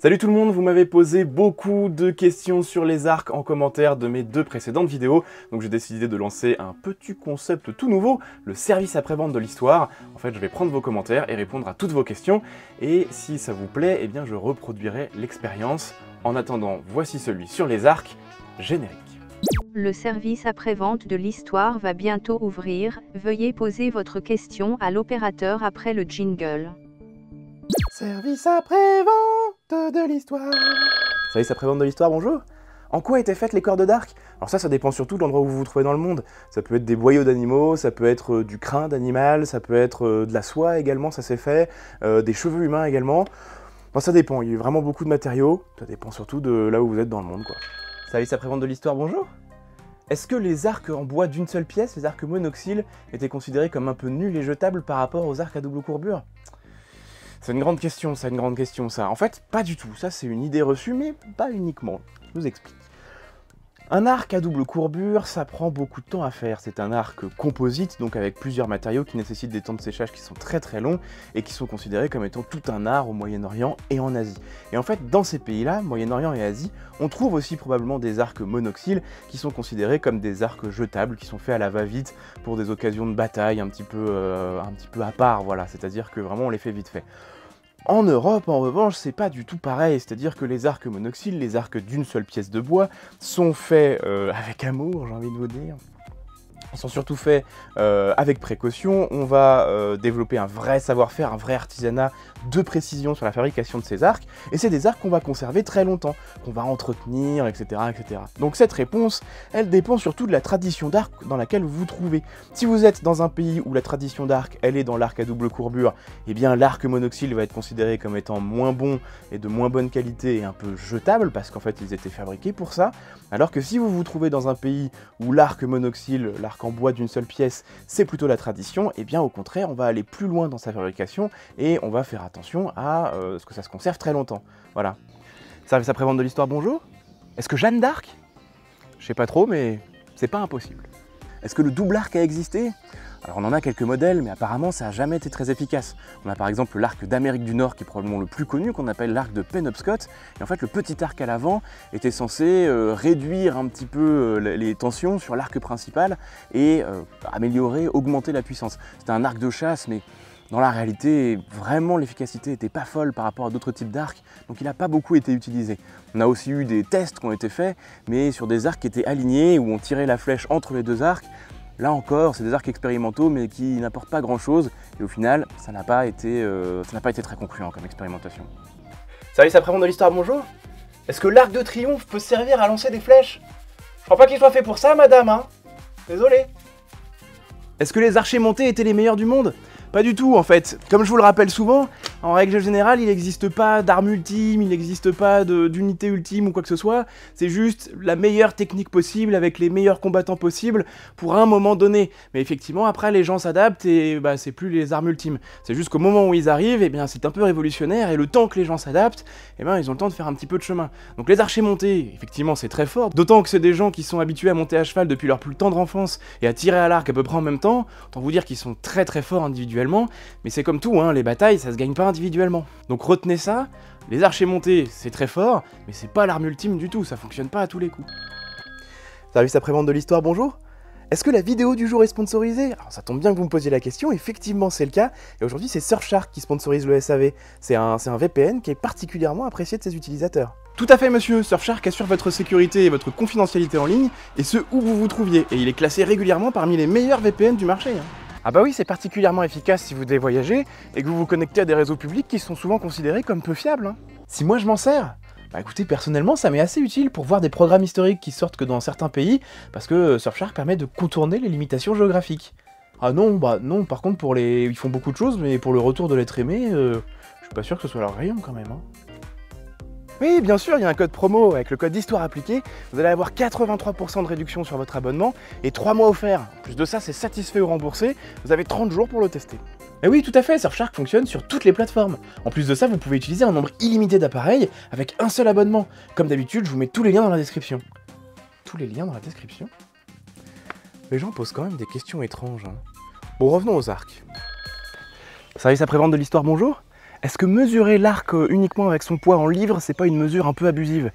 Salut tout le monde, vous m'avez posé beaucoup de questions sur les arcs en commentaire de mes deux précédentes vidéos, donc j'ai décidé de lancer un petit concept tout nouveau, le service après-vente de l'histoire. En fait, je vais prendre vos commentaires et répondre à toutes vos questions, et si ça vous plaît, eh bien je reproduirai l'expérience. En attendant, voici celui sur les arcs, générique. Le service après-vente de l'histoire va bientôt ouvrir, veuillez poser votre question à l'opérateur après le jingle. Service après-vente de l'histoire. Service après-vente de l'histoire, bonjour. En quoi étaient faites les cordes d'arc? Alors ça dépend surtout de l'endroit où vous vous trouvez dans le monde. Ça peut être des boyaux d'animaux, ça peut être du crin d'animal, ça peut être de la soie également, ça s'est fait, des cheveux humains également. Bon, ça dépend, il y a vraiment beaucoup de matériaux, ça dépend surtout de là où vous êtes dans le monde, quoi. Service après-vente de l'histoire, bonjour. Est-ce que les arcs en bois d'une seule pièce, les arcs monoxyles, étaient considérés comme un peu nuls et jetables par rapport aux arcs à double courbure? C'est une grande question, ça. En fait, pas du tout. Ça, c'est une idée reçue, mais pas uniquement. Je vous explique. Un arc à double courbure, ça prend beaucoup de temps à faire. C'est un arc composite, donc avec plusieurs matériaux qui nécessitent des temps de séchage qui sont très très longs et qui sont considérés comme étant tout un art au Moyen-Orient et en Asie. Et en fait, dans ces pays-là, Moyen-Orient et Asie, on trouve aussi probablement des arcs monoxyles qui sont considérés comme des arcs jetables, qui sont faits à la va-vite pour des occasions de bataille un petit peu à part, voilà. C'est-à-dire que vraiment on les fait vite fait. En Europe, en revanche, c'est pas du tout pareil, c'est-à-dire que les arcs monoxyles, les arcs d'une seule pièce de bois, sont faits avec amour, j'ai envie de vous dire. Ils sont surtout faits avec précaution. On va développer un vrai savoir-faire, un vrai artisanat de précision sur la fabrication de ces arcs, et c'est des arcs qu'on va conserver très longtemps, qu'on va entretenir, etc., etc. Donc cette réponse, elle dépend surtout de la tradition d'arc dans laquelle vous vous trouvez. Si vous êtes dans un pays où la tradition d'arc, elle est dans l'arc à double courbure, eh bien l'arc monoxyle va être considéré comme étant moins bon et de moins bonne qualité et un peu jetable, parce qu'en fait ils étaient fabriqués pour ça, alors que si vous vous trouvez dans un pays où l'arc monoxyle, l'arc en bois d'une seule pièce, c'est plutôt la tradition, et bien au contraire, on va aller plus loin dans sa fabrication et on va faire attention à ce que ça se conserve très longtemps. Voilà. Service après-vente de l'histoire, bonjour. Est-ce que Jeanne d'Arc? Je sais pas trop, mais c'est pas impossible. Est-ce que le double arc a existé? Alors on en a quelques modèles, mais apparemment ça n'a jamais été très efficace. On a par exemple l'arc d'Amérique du Nord qui est probablement le plus connu, qu'on appelle l'arc de Penobscot. Et en fait le petit arc à l'avant était censé réduire un petit peu les tensions sur l'arc principal et améliorer, augmenter la puissance. C'était un arc de chasse, mais dans la réalité, vraiment l'efficacité n'était pas folle par rapport à d'autres types d'arcs, donc il n'a pas beaucoup été utilisé. On a aussi eu des tests qui ont été faits, mais sur des arcs qui étaient alignés, où on tirait la flèche entre les deux arcs. Là encore, c'est des arcs expérimentaux, mais qui n'apportent pas grand-chose, et au final, ça n'a pas été très concluant comme expérimentation. Service après-vente de l'histoire, bonjour. Est-ce que l'arc de triomphe peut servir à lancer des flèches? Je crois pas qu'il soit fait pour ça, madame, hein. Désolé. Est-ce que les archers montés étaient les meilleurs du monde? Pas du tout en fait. Comme je vous le rappelle souvent, en règle générale, il n'existe pas d'arme ultime, il n'existe pas d'unité ultime ou quoi que ce soit. C'est juste la meilleure technique possible avec les meilleurs combattants possibles pour un moment donné. Mais effectivement, après, les gens s'adaptent et bah, c'est plus les armes ultimes. C'est juste qu'au moment où ils arrivent, eh bien, c'est un peu révolutionnaire et le temps que les gens s'adaptent, eh bien, ils ont le temps de faire un petit peu de chemin. Donc les archers montés, effectivement, c'est très fort. D'autant que c'est des gens qui sont habitués à monter à cheval depuis leur plus tendre enfance et à tirer à l'arc à peu près en même temps. Autant vous dire qu'ils sont très très forts individuellement. Mais c'est comme tout, hein, les batailles, ça se gagne pas individuellement. Donc retenez ça, les archers montés, c'est très fort, mais c'est pas l'arme ultime du tout, ça fonctionne pas à tous les coups. Service après-vente de l'histoire, bonjour. Est-ce que la vidéo du jour est sponsorisée? Alors ça tombe bien que vous me posiez la question, effectivement c'est le cas, et aujourd'hui c'est Surfshark qui sponsorise le SAV. C'est un VPN qui est particulièrement apprécié de ses utilisateurs. Tout à fait monsieur, Surfshark assure votre sécurité et votre confidentialité en ligne, et ce où vous vous trouviez, et il est classé régulièrement parmi les meilleurs VPN du marché. Ah bah oui, c'est particulièrement efficace si vous devez voyager et que vous vous connectez à des réseaux publics qui sont souvent considérés comme peu fiables. Si moi je m'en sers, bah écoutez, personnellement ça m'est assez utile pour voir des programmes historiques qui sortent que dans certains pays, parce que Surfshark permet de contourner les limitations géographiques. Ah non, bah non, par contre ils font beaucoup de choses, mais pour le retour de l'être aimé, je suis pas sûr que ce soit leur rayon quand même. Hein. Oui, bien sûr, il y a un code promo. Avec le code d'histoire appliqué, vous allez avoir 83% de réduction sur votre abonnement et 3 mois offerts. En plus de ça, c'est satisfait ou remboursé. Vous avez 30 jours pour le tester. Et oui, tout à fait, Surfshark fonctionne sur toutes les plateformes. En plus de ça, vous pouvez utiliser un nombre illimité d'appareils avec un seul abonnement. Comme d'habitude, je vous mets tous les liens dans la description. Tous les liens dans la description? Les gens posent quand même des questions étranges. Hein. Bon, revenons aux arcs. Service après-vente de l'histoire, bonjour. Est-ce que mesurer l'arc uniquement avec son poids en livres, c'est pas une mesure un peu abusive?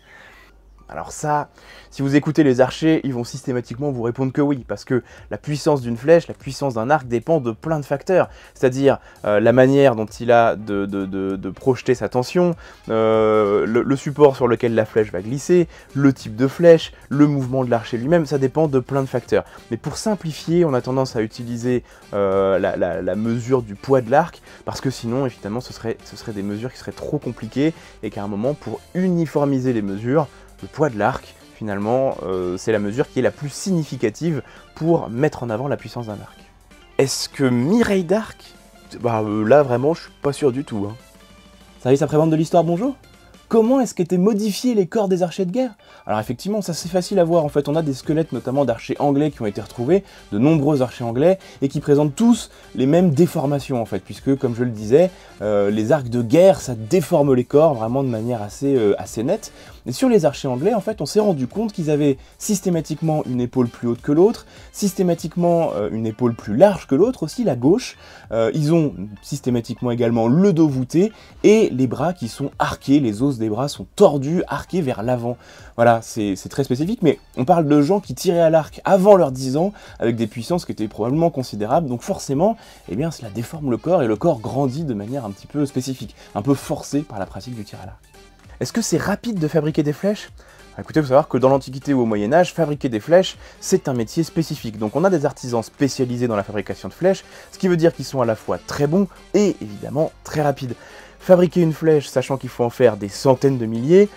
Alors ça, si vous écoutez les archers, ils vont systématiquement vous répondre que oui, parce que la puissance d'une flèche, la puissance d'un arc dépend de plein de facteurs, c'est-à-dire la manière dont il a de projeter sa tension, le support sur lequel la flèche va glisser, le type de flèche, le mouvement de l'archer lui-même, ça dépend de plein de facteurs. Mais pour simplifier, on a tendance à utiliser la mesure du poids de l'arc, parce que sinon, évidemment, ce serait des mesures qui seraient trop compliquées, et qu'à un moment, pour uniformiser les mesures, le poids de l'arc, finalement, c'est la mesure qui est la plus significative pour mettre en avant la puissance d'un arc. Est-ce que Mireille d'Arc? Là, vraiment, je suis pas sûr du tout. Hein. Service après-vente de l'histoire, bonjour. Comment est-ce qu'étaient modifiés les corps des archers de guerre? Alors effectivement, ça c'est facile à voir, en fait on a des squelettes notamment d'archers anglais qui ont été retrouvés, de nombreux archers anglais, et qui présentent tous les mêmes déformations en fait, puisque comme je le disais, les arcs de guerre ça déforme les corps vraiment de manière assez nette. Et sur les archers anglais, en fait, on s'est rendu compte qu'ils avaient systématiquement une épaule plus haute que l'autre, systématiquement une épaule plus large que l'autre, aussi la gauche. Ils ont systématiquement également le dos voûté et les bras qui sont arqués, les os des bras sont tordus, arqués vers l'avant. Voilà, c'est très spécifique, mais on parle de gens qui tiraient à l'arc avant leurs 10 ans, avec des puissances qui étaient probablement considérables, donc forcément, eh bien, cela déforme le corps, et le corps grandit de manière un petit peu spécifique, un peu forcée par la pratique du tir à l'arc. Est-ce que c'est rapide de fabriquer des flèches? Écoutez, il faut savoir que dans l'Antiquité ou au Moyen-Âge, fabriquer des flèches, c'est un métier spécifique. Donc on a des artisans spécialisés dans la fabrication de flèches, ce qui veut dire qu'ils sont à la fois très bons et évidemment très rapides. Fabriquer une flèche, sachant qu'il faut en faire des centaines de milliers,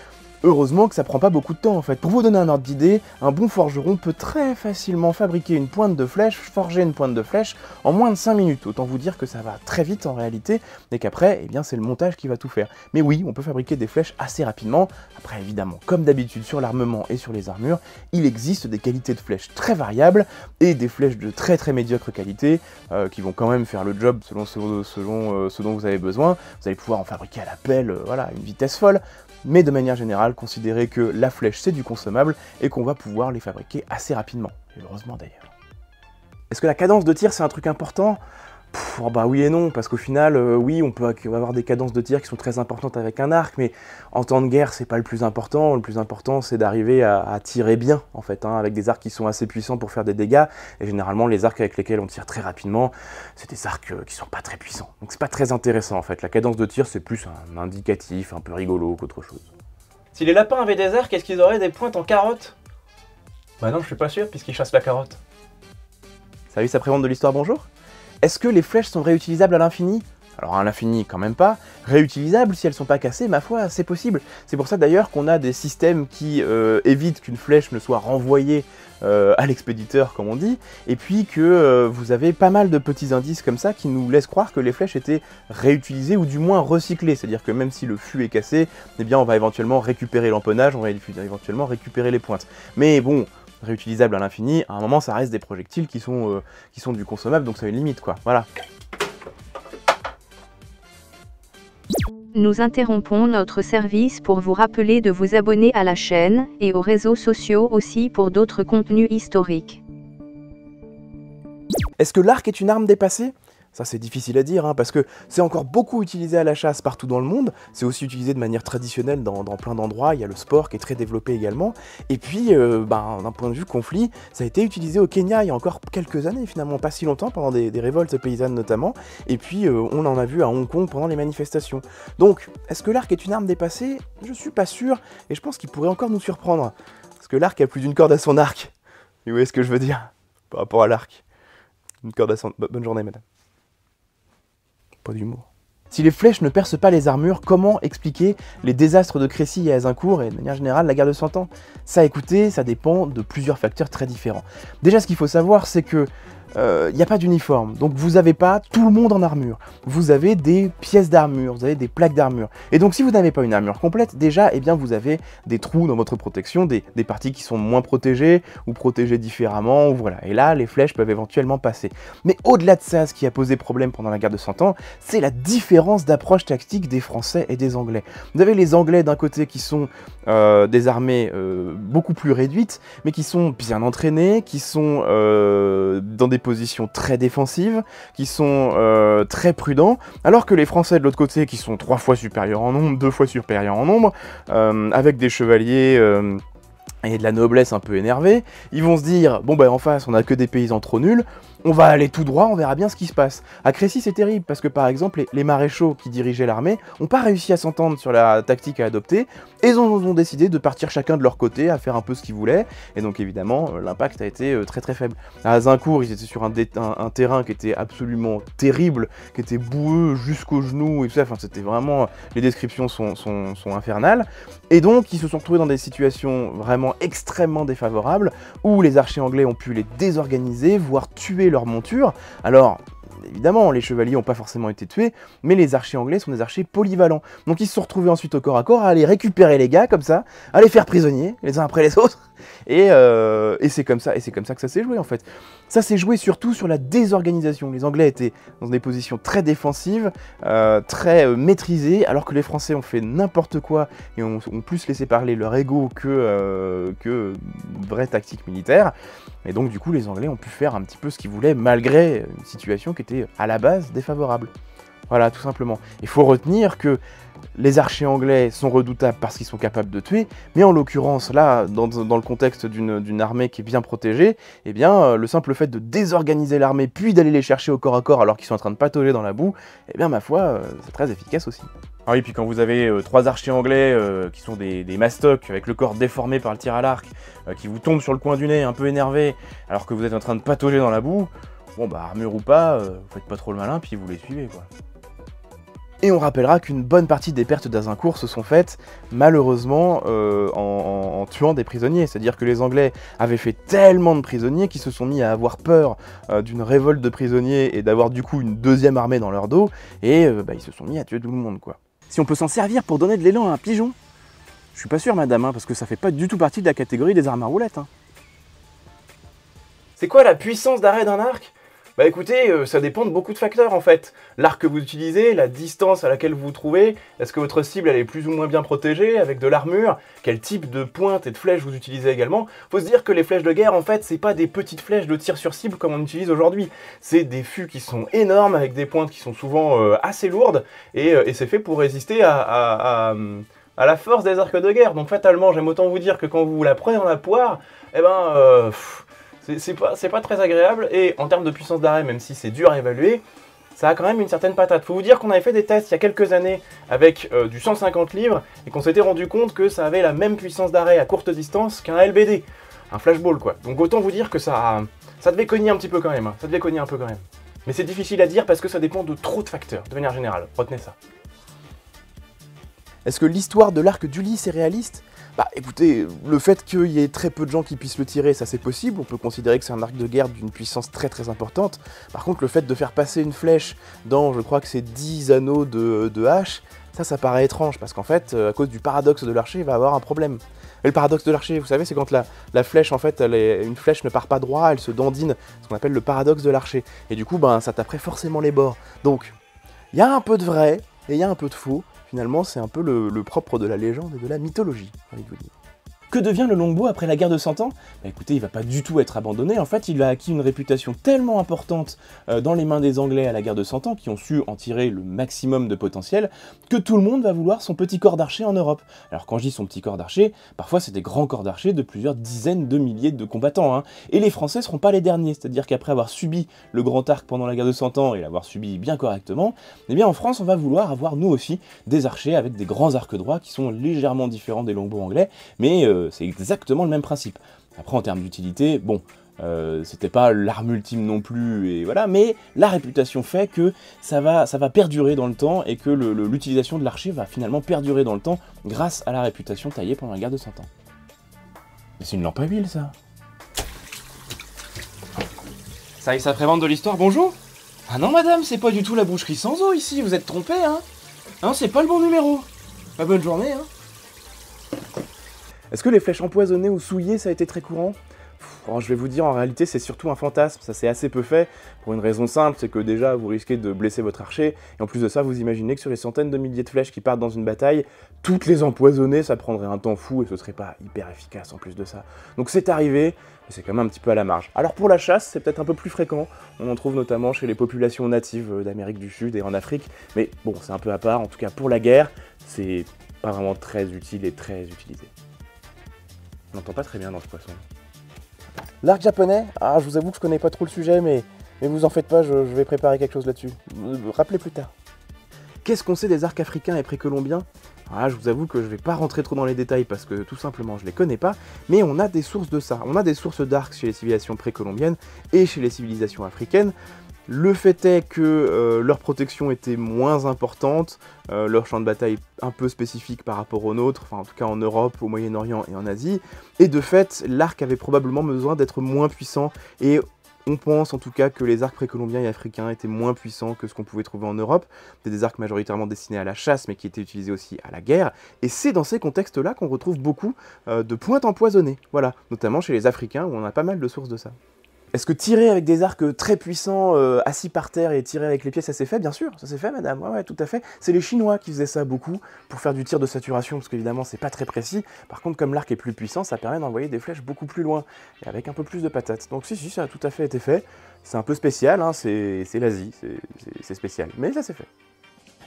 heureusement que ça prend pas beaucoup de temps en fait. Pour vous donner un ordre d'idée, un bon forgeron peut très facilement fabriquer une pointe de flèche, forger une pointe de flèche en moins de 5 minutes. Autant vous dire que ça va très vite en réalité, et qu'après, eh bien, c'est le montage qui va tout faire. Mais oui, on peut fabriquer des flèches assez rapidement. Après, évidemment, comme d'habitude sur l'armement et sur les armures, il existe des qualités de flèches très variables, et des flèches de très médiocre qualité, qui vont quand même faire le job selon ce dont vous avez besoin. Vous allez pouvoir en fabriquer à la pelle, voilà, une vitesse folle. Mais de manière générale, considérez que la flèche c'est du consommable et qu'on va pouvoir les fabriquer assez rapidement, et heureusement d'ailleurs. Est-ce que la cadence de tir c'est un truc important? Bah oui et non, parce qu'au final, oui, on peut avoir des cadences de tir qui sont très importantes avec un arc, mais en temps de guerre, c'est pas le plus important c'est d'arriver à tirer bien, en fait, hein, avec des arcs qui sont assez puissants pour faire des dégâts, et généralement, les arcs avec lesquels on tire très rapidement, c'est des arcs qui sont pas très puissants, donc c'est pas très intéressant, en fait. La cadence de tir, c'est plus un indicatif, un peu rigolo qu'autre chose. Si les lapins avaient des arcs, est-ce qu'ils auraient des pointes en carotte? Bah non, je suis pas sûr, puisqu'ils chassent la carotte. Service après-vente de l'histoire, bonjour. Est-ce que les flèches sont réutilisables à l'infini? Alors à l'infini quand même pas. Réutilisables si elles sont pas cassées, ma foi, c'est possible. C'est pour ça d'ailleurs qu'on a des systèmes qui évitent qu'une flèche ne soit renvoyée à l'expéditeur, comme on dit, et puis que vous avez pas mal de petits indices comme ça qui nous laissent croire que les flèches étaient réutilisées ou du moins recyclées. C'est-à-dire que même si le fût est cassé, eh bien on va éventuellement récupérer l'empennage, on va éventuellement récupérer les pointes. Mais bon, réutilisable à l'infini, à un moment ça reste des projectiles qui sont du consommable, donc ça a une limite quoi, voilà. Nous interrompons notre service pour vous rappeler de vous abonner à la chaîne et aux réseaux sociaux aussi pour d'autres contenus historiques. Est-ce que l'arc est une arme dépassée? Ça c'est difficile à dire, hein, parce que c'est encore beaucoup utilisé à la chasse partout dans le monde, c'est aussi utilisé de manière traditionnelle dans plein d'endroits, il y a le sport qui est très développé également, et puis d'un point de vue conflit, ça a été utilisé au Kenya il y a encore quelques années finalement, pas si longtemps, pendant des révoltes paysannes notamment, et puis on en a vu à Hong Kong pendant les manifestations. Donc, est-ce que l'arc est une arme dépassée? Je suis pas sûr, et je pense qu'il pourrait encore nous surprendre, parce que l'arc a plus d'une corde à son arc. Vous voyez ce que je veux dire par rapport à l'arc? Une corde à son... Bonne journée madame. Pas d'humour. Si les flèches ne percent pas les armures, comment expliquer les désastres de Crécy et Azincourt et de manière générale la guerre de 100 ans? Ça, écoutez, ça dépend de plusieurs facteurs très différents. Déjà, ce qu'il faut savoir, c'est que il n'y a pas d'uniforme, donc vous n'avez pas tout le monde en armure. Vous avez des pièces d'armure, vous avez des plaques d'armure. Et donc si vous n'avez pas une armure complète, déjà, eh bien, vous avez des trous dans votre protection, des parties qui sont moins protégées ou protégées différemment, voilà. Et là, les flèches peuvent éventuellement passer. Mais au-delà de ça, ce qui a posé problème pendant la guerre de 100 ans, c'est la différence d'approche tactique des Français et des Anglais. Vous avez les Anglais d'un côté qui sont des armées beaucoup plus réduites, mais qui sont bien entraînés, qui sont dans des des positions très défensives, qui sont très prudents, alors que les Français de l'autre côté, qui sont 3 fois supérieurs en nombre, 2 fois supérieurs en nombre, avec des chevaliers et de la noblesse un peu énervée, ils vont se dire, bon ben en face on a que des paysans trop nuls, on va aller tout droit, on verra bien ce qui se passe. À Crécy c'est terrible, parce que par exemple les maréchaux qui dirigeaient l'armée n'ont pas réussi à s'entendre sur la tactique à adopter, et ils ont décidé de partir chacun de leur côté, à faire un peu ce qu'ils voulaient, et donc évidemment l'impact a été très très faible. À Azincourt ils étaient sur un terrain qui était absolument terrible, qui était boueux jusqu'aux genoux, et tout ça, enfin c'était vraiment, les descriptions sont infernales, et donc ils se sont retrouvés dans des situations vraiment extrêmement défavorables, où les archers anglais ont pu les désorganiser, voire tuer leur monture. Alors, évidemment, les chevaliers n'ont pas forcément été tués, mais les archers anglais sont des archers polyvalents. Donc ils se sont retrouvés ensuite au corps à corps à aller récupérer les gars, comme ça, à les faire prisonniers, les uns après les autres, et c'est comme ça que ça s'est joué en fait. Ça s'est joué surtout sur la désorganisation. Les Anglais étaient dans des positions très défensives, très maîtrisées, alors que les Français ont fait n'importe quoi et ont plus laissé parler leur ego que vraie tactique militaire. Et donc du coup les Anglais ont pu faire un petit peu ce qu'ils voulaient malgré une situation qui était à la base défavorable. Voilà, tout simplement. Il faut retenir que les archers anglais sont redoutables parce qu'ils sont capables de tuer, mais en l'occurrence, là, dans le contexte d'une armée qui est bien protégée, eh bien, le simple fait de désorganiser l'armée, puis d'aller les chercher au corps à corps alors qu'ils sont en train de patauger dans la boue, eh bien, ma foi, c'est très efficace aussi. Ah oui, puis quand vous avez 3 archers anglais qui sont des mastocs, avec le corps déformé par le tir à l'arc, qui vous tombent sur le coin du nez, un peu énervés, alors que vous êtes en train de patauger dans la boue, bon bah, armure ou pas, vous faites pas trop le malin, puis vous les suivez, quoi. Et on rappellera qu'une bonne partie des pertes d'Azincourt se sont faites, malheureusement, en tuant des prisonniers. C'est-à-dire que les Anglais avaient fait tellement de prisonniers qu'ils se sont mis à avoir peur d'une révolte de prisonniers et d'avoir du coup une deuxième armée dans leur dos, et ils se sont mis à tuer tout le monde, quoi. Si on peut s'en servir pour donner de l'élan à un pigeon, je suis pas sûr, madame, hein, parce que ça fait pas du tout partie de la catégorie des armes à roulettes. Hein. C'est quoi la puissance d'arrêt d'un arc ? Bah écoutez, ça dépend de beaucoup de facteurs en fait. L'arc que vous utilisez, la distance à laquelle vous vous trouvez, est-ce que votre cible elle est plus ou moins bien protégée avec de l'armure, quel type de pointe et de flèches vous utilisez également. Faut se dire que les flèches de guerre en fait c'est pas des petites flèches de tir sur cible comme on utilise aujourd'hui. C'est des fûts qui sont énormes avec des pointes qui sont souvent assez lourdes et c'est fait pour résister à la force des arcs de guerre. Donc fatalement j'aime autant vous dire que quand vous la prenez dans la poire, eh ben... c'est pas très agréable, et en termes de puissance d'arrêt, même si c'est dur à évaluer, ça a quand même une certaine patate. Faut vous dire qu'on avait fait des tests il y a quelques années avec du 150 livres, et qu'on s'était rendu compte que ça avait la même puissance d'arrêt à courte distance qu'un LBD, un flashball quoi. Donc autant vous dire que ça devait cogner un petit peu quand même, hein. Ça devait cogner un peu quand même. Mais c'est difficile à dire parce que ça dépend de trop de facteurs, de manière générale, retenez ça. Est-ce que l'histoire de l'arc d'Ulysse est réaliste ? Bah écoutez, le fait qu'il y ait très peu de gens qui puissent le tirer, ça c'est possible, on peut considérer que c'est un arc de guerre d'une puissance très très importante. Par contre, le fait de faire passer une flèche dans, je crois que c'est 10 anneaux de hache, ça paraît étrange, parce qu'en fait, à cause du paradoxe de l'archer, il va avoir un problème. Et le paradoxe de l'archer, vous savez, c'est quand la flèche, en fait, une flèche ne part pas droit, elle se dandine, ce qu'on appelle le paradoxe de l'archer. Et du coup, ben, ça taperait forcément les bords. Donc, il y a un peu de vrai, et il y a un peu de faux. Finalement, c'est un peu le propre de la légende et de la mythologie, j'ai envie de vous dire. Que devient le longbow après la guerre de 100 ans ? Bah écoutez, il va pas du tout être abandonné. En fait, il a acquis une réputation tellement importante dans les mains des Anglais à la guerre de 100 ans, qui ont su en tirer le maximum de potentiel, que tout le monde va vouloir son petit corps d'archer en Europe. Alors quand je dis son petit corps d'archer, parfois c'est des grands corps d'archer de plusieurs dizaines de milliers de combattants. Hein. Et les Français seront pas les derniers, c'est-à-dire qu'après avoir subi le grand arc pendant la guerre de 100 ans et l'avoir subi bien correctement, eh bien en France on va vouloir avoir nous aussi des archers avec des grands arcs droits qui sont légèrement différents des longbows anglais, mais c'est exactement le même principe. Après, en termes d'utilité, bon, c'était pas l'arme ultime non plus, et voilà, mais la réputation fait que ça va perdurer dans le temps, et que l'utilisation de l'archer va finalement perdurer dans le temps grâce à la réputation taillée pendant la guerre de 100 ans. Mais c'est une lampe à huile, ça. Ça y est, ça prévente de l'histoire, bonjour. Ah non, madame, c'est pas du tout la boucherie sans eau ici, vous êtes trompée, hein. Non, c'est pas le bon numéro. Bah, bonne journée, hein. Est-ce que les flèches empoisonnées ou souillées, ça a été très courant ? Alors, je vais vous dire, en réalité, c'est surtout un fantasme, ça c'est assez peu fait, pour une raison simple, c'est que déjà, vous risquez de blesser votre archer, et en plus de ça, vous imaginez que sur les centaines de milliers de flèches qui partent dans une bataille, toutes les empoisonner, ça prendrait un temps fou, et ce serait pas hyper efficace en plus de ça. Donc c'est arrivé, mais c'est quand même un petit peu à la marge. Alors pour la chasse, c'est peut-être un peu plus fréquent, on en trouve notamment chez les populations natives d'Amérique du Sud et en Afrique, mais bon, c'est un peu à part, en tout cas pour la guerre, c'est pas vraiment très utile et très utilisé. On n'entend pas très bien dans ce poisson. L'arc japonais, je vous avoue que je connais pas trop le sujet, mais vous en faites pas, je vais préparer quelque chose là-dessus. Rappelez plus tard. Qu'est-ce qu'on sait des arcs africains et précolombiens? Je vous avoue que je vais pas rentrer trop dans les détails parce que tout simplement je les connais pas, mais on a des sources de ça. On a des sources d'arcs chez les civilisations précolombiennes et chez les civilisations africaines. Le fait est que leur protection était moins importante, leur champ de bataille un peu spécifique par rapport aux nôtres, enfin en tout cas en Europe, au Moyen-Orient et en Asie, et de fait l'arc avait probablement besoin d'être moins puissant, et on pense en tout cas que les arcs précolombiens et africains étaient moins puissants que ce qu'on pouvait trouver en Europe. C'était des arcs majoritairement destinés à la chasse mais qui étaient utilisés aussi à la guerre, et c'est dans ces contextes-là qu'on retrouve beaucoup de pointes empoisonnées, voilà, notamment chez les Africains où on a pas mal de sources de ça. Est-ce que tirer avec des arcs très puissants, assis par terre et tirer avec les pieds, ça s'est fait? Bien sûr, ça s'est fait madame, ouais, tout à fait. C'est les Chinois qui faisaient ça beaucoup pour faire du tir de saturation, parce qu'évidemment c'est pas très précis. Par contre, comme l'arc est plus puissant, ça permet d'envoyer des flèches beaucoup plus loin, et avec un peu plus de patates. Donc si, ça a tout à fait été fait. C'est un peu spécial, hein, c'est l'Asie, c'est spécial, mais ça s'est fait.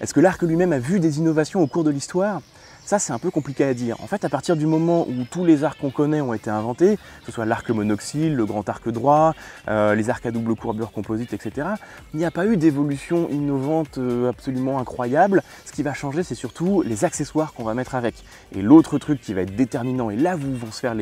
Est-ce que l'arc lui-même a vu des innovations au cours de l'histoire? Ça, c'est un peu compliqué à dire. En fait, à partir du moment où tous les arcs qu'on connaît ont été inventés, que ce soit l'arc monoxyle, le grand arc droit, les arcs à double courbure composite, etc., il n'y a pas eu d'évolution innovante absolument incroyable. Ce qui va changer, c'est surtout les accessoires qu'on va mettre avec. Et l'autre truc qui va être déterminant, et là où vont se faire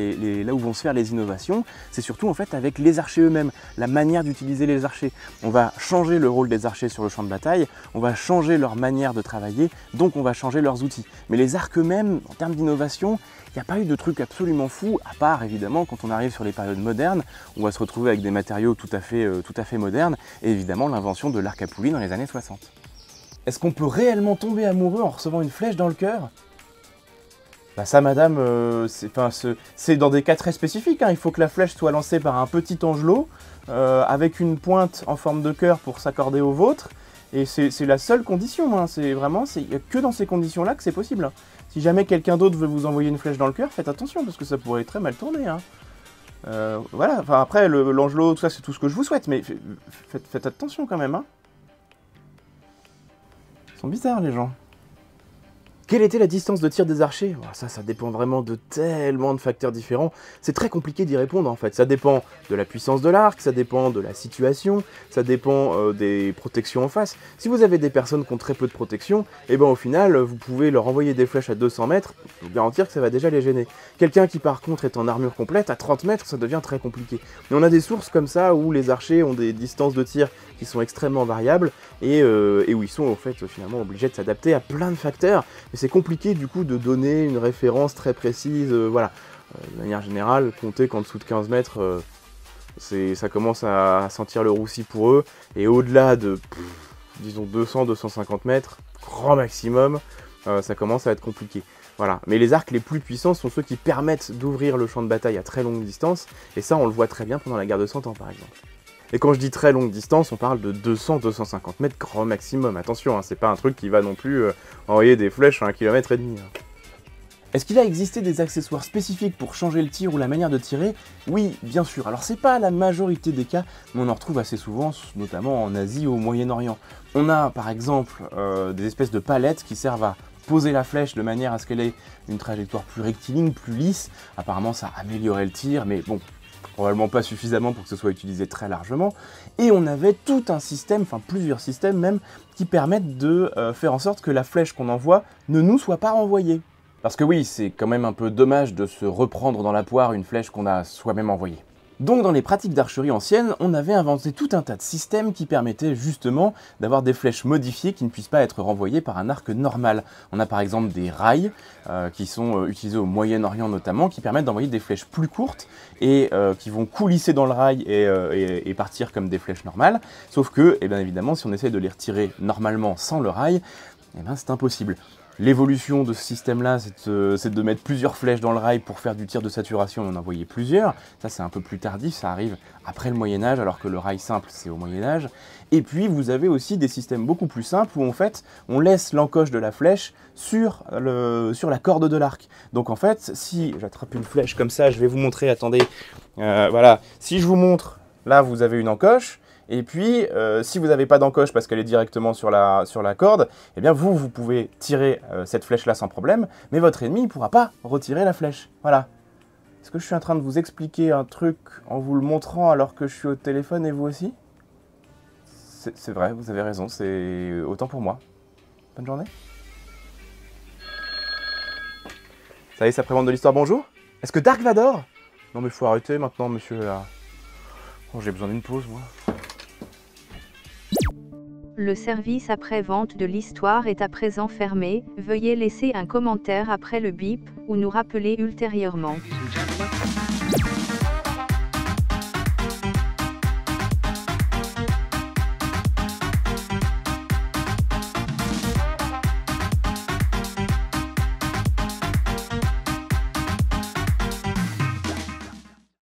les innovations, c'est surtout en fait avec les archers eux-mêmes, la manière d'utiliser les archers. On va changer le rôle des archers sur le champ de bataille, on va changer leur manière de travailler, donc on va changer leurs outils. Mais les arcs eux-mêmes, en termes d'innovation, il n'y a pas eu de truc absolument fou, à part évidemment quand on arrive sur les périodes modernes, on va se retrouver avec des matériaux tout à fait modernes, et évidemment l'invention de l'arc à poulie dans les années 60. Est-ce qu'on peut réellement tomber amoureux en recevant une flèche dans le cœur? Bah ça madame, c'est dans des cas très spécifiques, hein. Il faut que la flèche soit lancée par un petit angelot, avec une pointe en forme de cœur pour s'accorder au vôtre, et c'est la seule condition, hein. Il n'y a que dans ces conditions-là que c'est possible, hein. Si jamais quelqu'un d'autre veut vous envoyer une flèche dans le cœur, faites attention, parce que ça pourrait très mal tourner, hein. Voilà, enfin après, l'angelot, tout ça, c'est tout ce que je vous souhaite, mais faites attention quand même, hein. Ils sont bizarres, les gens. Quelle était la distance de tir des archers? Ça dépend vraiment de tellement de facteurs différents. C'est très compliqué d'y répondre en fait. Ça dépend de la puissance de l'arc, ça dépend de la situation, ça dépend des protections en face. Si vous avez des personnes qui ont très peu de protection, et ben au final, vous pouvez leur envoyer des flèches à 200 mètres, pour vous garantir que ça va déjà les gêner. Quelqu'un qui par contre est en armure complète, à 30 mètres, ça devient très compliqué. Mais on a des sources comme ça où les archers ont des distances de tir qui sont extrêmement variables et où ils sont en fait finalement obligés de s'adapter à plein de facteurs. C'est compliqué du coup de donner une référence très précise, voilà. De manière générale, compter qu'en dessous de 15 mètres, ça commence à sentir le roussi pour eux, et au-delà de, disons 200-250 mètres, grand maximum, ça commence à être compliqué. Voilà. Mais les arcs les plus puissants sont ceux qui permettent d'ouvrir le champ de bataille à très longue distance, et ça on le voit très bien pendant la guerre de 100 ans par exemple. Et quand je dis très longue distance, on parle de 200-250 mètres grand maximum. Attention, hein, c'est pas un truc qui va non plus envoyer des flèches à 1,5 km. Est-ce qu'il a existé des accessoires spécifiques pour changer le tir ou la manière de tirer? Oui, bien sûr. Alors c'est pas la majorité des cas, mais on en retrouve assez souvent, notamment en Asie ou au Moyen-Orient. On a par exemple des espèces de palettes qui servent à poser la flèche de manière à ce qu'elle ait une trajectoire plus rectiligne, plus lisse. Apparemment ça améliorait le tir, mais bon, probablement pas suffisamment pour que ce soit utilisé très largement, et on avait tout un système, enfin plusieurs systèmes même, qui permettent de faire en sorte que la flèche qu'on envoie ne nous soit pas renvoyée. Parce que oui, c'est quand même un peu dommage de se reprendre dans la poire une flèche qu'on a soi-même envoyée. Donc dans les pratiques d'archerie anciennes, on avait inventé tout un tas de systèmes qui permettaient justement d'avoir des flèches modifiées qui ne puissent pas être renvoyées par un arc normal. On a par exemple des rails qui sont utilisés au Moyen-Orient notamment, qui permettent d'envoyer des flèches plus courtes et qui vont coulisser dans le rail et partir comme des flèches normales. Sauf que, eh bien évidemment, si on essaie de les retirer normalement sans le rail, eh bien c'est impossible. L'évolution de ce système-là, c'est de mettre plusieurs flèches dans le rail pour faire du tir de saturation, on en voyait plusieurs. Ça, c'est un peu plus tardif, ça arrive après le Moyen-Âge, alors que le rail simple, c'est au Moyen-Âge. Et puis, vous avez aussi des systèmes beaucoup plus simples où, en fait, on laisse l'encoche de la flèche sur la corde de l'arc. Donc, en fait, si j'attrape une flèche comme ça, je vais vous montrer, attendez, voilà. Si je vous montre, là, vous avez une encoche. Et puis, si vous n'avez pas d'encoche parce qu'elle est directement sur la corde, eh bien vous pouvez tirer cette flèche-là sans problème, mais votre ennemi ne pourra pas retirer la flèche. Voilà. Est-ce que je suis en train de vous expliquer un truc en vous le montrant alors que je suis au téléphone et vous aussi? C'est vrai, vous avez raison, c'est autant pour moi. Bonne journée. Ça y est, ça prévente de l'histoire, bonjour. Est-ce que Dark Vador? Non mais faut arrêter maintenant, monsieur, là. Oh, j'ai besoin d'une pause, moi. Le service après-vente de l'histoire est à présent fermé, veuillez laisser un commentaire après le bip, ou nous rappeler ultérieurement.